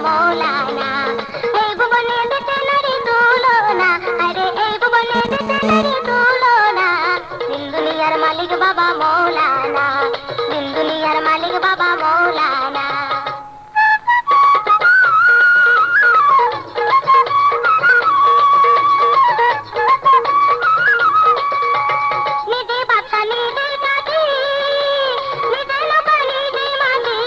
মৌলানা। এই ভুবনে দিতে নারী তুলনা, আরে এই ভুবনে দিতে নারী তুলনা। দিন দুনিয়ার মালিক বাবা মৌলানা, দিন দুনিয়ার মালিক বাবা মৌলানা। নিজে বাচ্চা নিজে কাঁদি, নিজে লোকা নিজে মাঝি।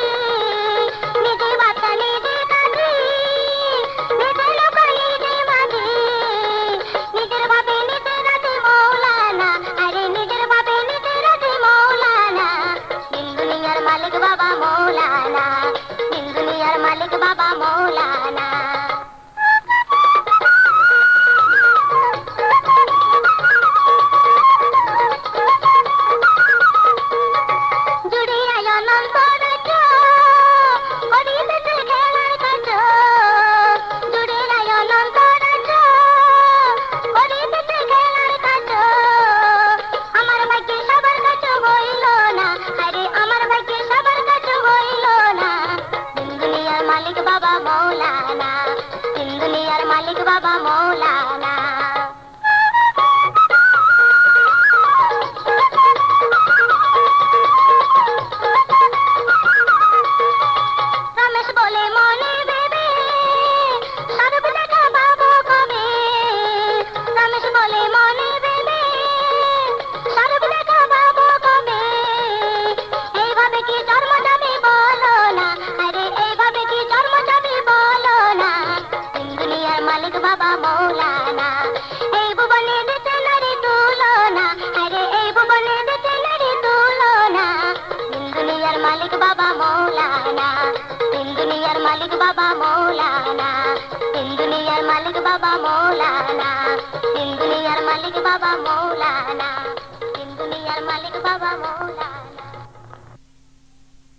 নিজে বাচ্চা নিজে কাঁদি, নিজে লোকা নিজে মাঝি। নিজের বাপে নিজে রাজি মৌলানা, আরে নিজের বাপে নিজে রাজি মৌলানা। দিন দুনিয়ার মালিক বাবা মৌলানা, দিন দুনিয়ার মালিক বাবা মৌলানা। জুড়িয়া অনন্ত রাজ্য, করিতেছে খেলার কাজ। জুড়িয়া অনন্ত রাজ্য, করিতেছে খেলার কাজ। আমার ভাগ্যে সবার কাছে হইল না, আরে আমার ভাগ্যে সবার কাছে হইল না। দিন দুনিয়ার মালিক বাবা মৌলানা, দিন দুনিয়ার মালিক বাবা মৌলানা। রমেশ বলে মনে ভেবে, স্বরূপ দেখা পাবো কবে। রমেশ বলে মনে ভেবে, স্বরূপ দেখা পাবো কবে। এইভাবে কি জন্ম যাবে বলো না, আরে এইভাবে কি জন্ম যাবে বলো না। দিন দুনিয়ার মালিক বাবা মৌলানা, এই ভুবনে দিতে নারী তুলনা, আরে এই ভুবনে দিতে নারী তুলনা। দিন দুনিয়ার মালিক বাবা মৌলানা, দিন দুনিয়ার মালিক বাবা মৌলানা, দিন দুনিয়ার মালিক বাবা মৌলানা, দিন দুনিয়ার মালিক বাবা মৌলানা, দিন দুনিয়ার মালিক বাবা মৌলানা।